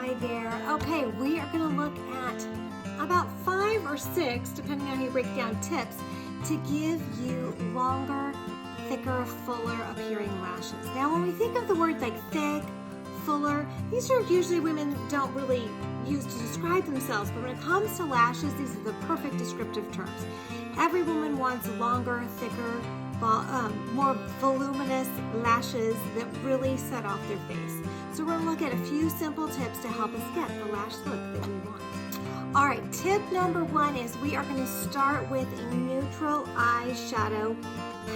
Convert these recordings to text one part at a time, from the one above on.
Hi there. Okay, we are going to look at about 5 or 6, depending on how you break down, tips to give you longer, thicker, fuller appearing lashes. Now, when we think of the words like thick, fuller, these are usually women don't really use to describe themselves, but when it comes to lashes, these are the perfect descriptive terms. Every woman wants longer, thicker, more voluminous lashes that really set off their face. So we're going to look at a few simple tips to help us get the lash look that we want. All right, tip number 1 is we are going to start with a neutral eyeshadow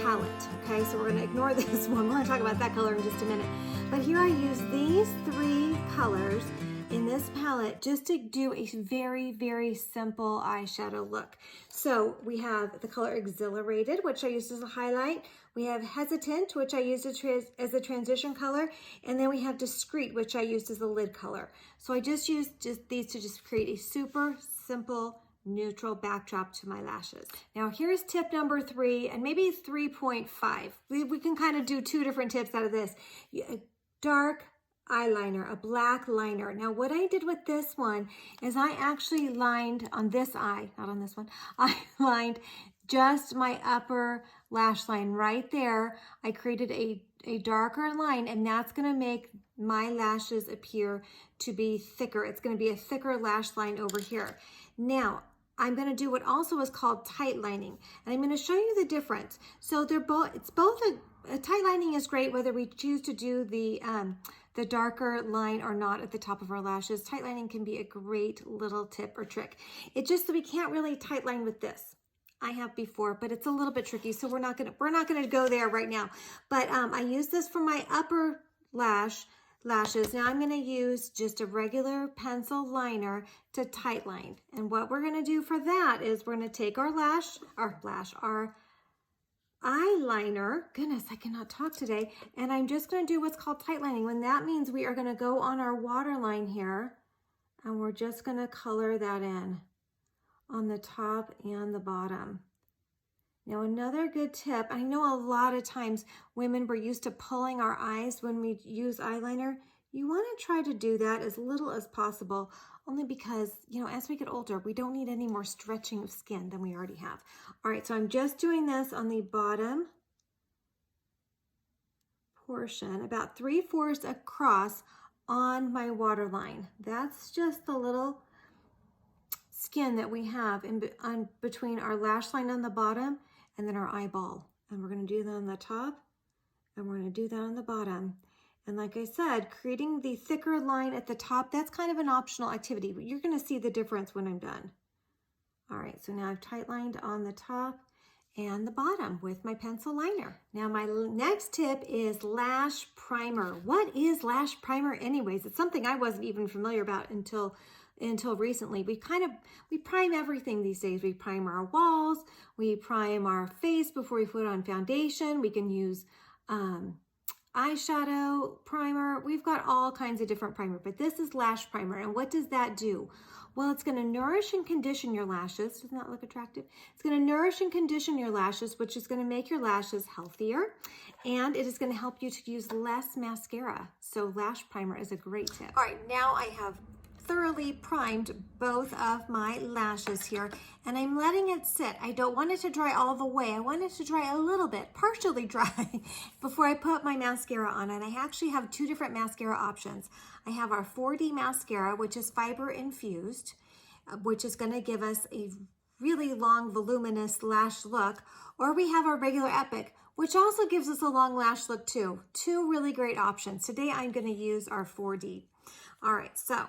palette. Okay, so we're going to ignore this one. We're going to talk about that color in just a minute. But here I use these 3 colors in this palette just to do a very, very simple eyeshadow look. So we have the color Exhilarated, which I used as a highlight. We have Hesitant, which I used as a transition color. And then we have Discreet, which I used as a lid color. So I just used these to just create a super simple neutral backdrop to my lashes. Now here's tip number 3, and maybe 3.5. We can kind of do 2 different tips out of this. Dark eyeliner, a black liner. Now what I did with this one is I actually lined on this eye, not on this one, I lined just my upper lash line right there. I created a darker line, and that's going to make my lashes appear to be thicker. It's going to be a thicker lash line over here. Now I'm going to do what also is called tight lining, and I'm going to show you the difference. So they're both, it's both a tight lining is great whether we choose to do the darker line or not at the top of our lashes. Tight lining can be a great little tip or trick. It's just that we can't really tight line with this. I have before, but it's a little bit tricky, so we're not gonna go there right now. But I use this for my upper lashes. Now I'm gonna use just a regular pencil liner to tight line. And what we're gonna do for that is we're gonna take our eyeliner, goodness, I cannot talk today, and I'm just going to do what's called tight lining. When that means we are going to go on our waterline here, and we're just going to color that in on the top and the bottom. Now another good tip, I know a lot of times women were used to pulling our eyes when we use eyeliner. You want to try to do that as little as possible, only because, you know, as we get older, we don't need any more stretching of skin than we already have. All right, so I'm just doing this on the bottom portion, about 3/4 across on my waterline. That's just the little skin that we have in between our lash line on the bottom and then our eyeball. And we're going to do that on the top, and we're going to do that on the bottom. And like I said, creating the thicker line at the top, that's kind of an optional activity, but you're going to see the difference when I'm done. All right, so now I've tight lined on the top and the bottom with my pencil liner. Now my next tip is lash primer. What is lash primer anyways? It's something I wasn't even familiar about until recently. We prime everything these days. We prime our walls, we prime our face before we put on foundation. We can use eyeshadow primer. We've got all kinds of different primer, but this is lash primer. And what does that do? Well, it's going to nourish and condition your lashes. Doesn't that look attractive? It's going to nourish and condition your lashes, which is going to make your lashes healthier, and it is going to help you to use less mascara. So lash primer is a great tip. All right, now I have thoroughly primed both of my lashes here, and I'm letting it sit. I don't want it to dry all the way. I want it to dry a little bit, partially dry, before I put my mascara on. And I actually have 2 different mascara options. I have our 4D mascara, which is fiber infused, which is going to give us a really long, voluminous lash look, or we have our regular Epic, which also gives us a long lash look too. 2 really great options. Today I'm going to use our 4D. All right, so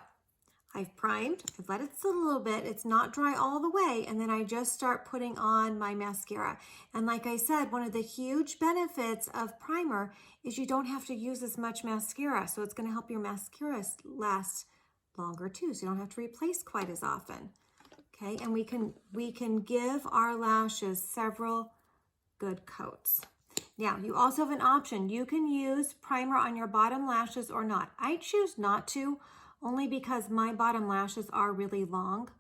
I've primed, I've let it sit a little bit, it's not dry all the way, and then I just start putting on my mascara. And like I said, one of the huge benefits of primer is you don't have to use as much mascara, so it's going to help your mascara last longer too, so you don't have to replace quite as often. Okay, and we can give our lashes several good coats. Now, you also have an option. You can use primer on your bottom lashes or not. I choose not to, only because my bottom lashes are really long,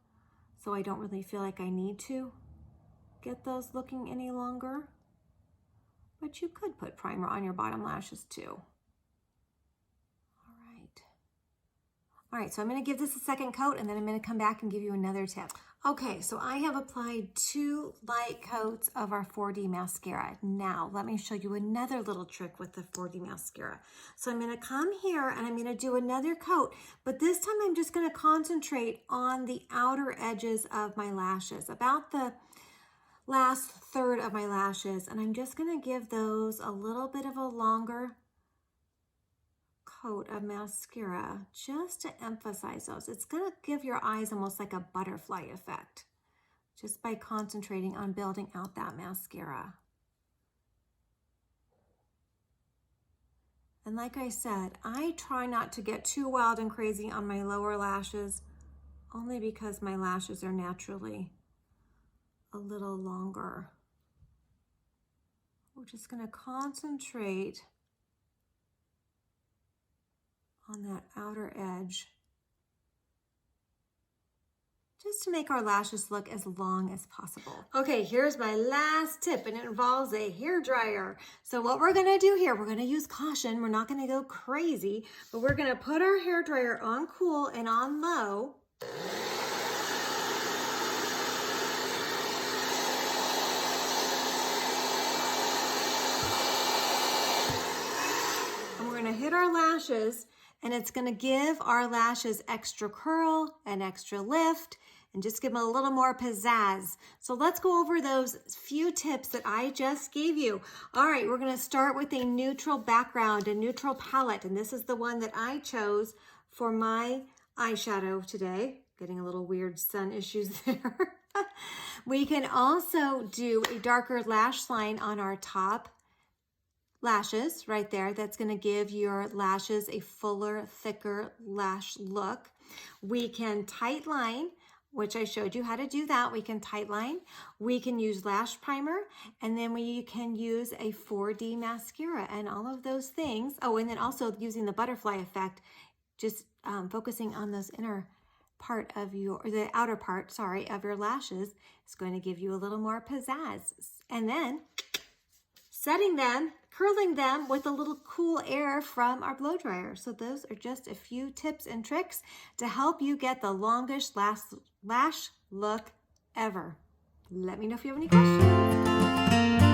so I don't really feel like I need to get those looking any longer. But you could put primer on your bottom lashes too. All right. All right, so I'm gonna give this a second coat and then I'm gonna come back and give you another tip. Okay, so I have applied 2 light coats of our 4D mascara. Now, let me show you another little trick with the 4D mascara. So I'm gonna come here and I'm gonna do another coat, but this time I'm just gonna concentrate on the outer edges of my lashes, about the last third of my lashes, and I'm just gonna give those a little bit of a longer coat of mascara just to emphasize those. It's gonna give your eyes almost like a butterfly effect just by concentrating on building out that mascara. And like I said, I try not to get too wild and crazy on my lower lashes only because my lashes are naturally a little longer. We're just gonna concentrate on that outer edge just to make our lashes look as long as possible. Okay, here's my last tip, and it involves a hair dryer. So what we're gonna do here, we're gonna use caution. We're not gonna go crazy, but we're gonna put our hair dryer on cool and on low. And we're gonna hit our lashes, and it's gonna give our lashes extra curl and extra lift and just give them a little more pizzazz. So let's go over those few tips that I just gave you. All right, we're gonna start with a neutral background, a neutral palette, and this is the one that I chose for my eyeshadow today. Getting a little weird sun issues there. We can also do a darker lash line on our top lashes right there. That's going to give your lashes a fuller, thicker lash look. We can tight line, which I showed you how to do that. We can tight line. We can use lash primer, and then we can use a 4D mascara and all of those things. Oh, and then also using the butterfly effect, just focusing on those inner part of your, or the outer part, sorry, of your lashes is going to give you a little more pizzazz. And then setting them, curling them with a little cool air from our blow dryer. So those are just a few tips and tricks to help you get the longest lash look ever. Let me know if you have any questions.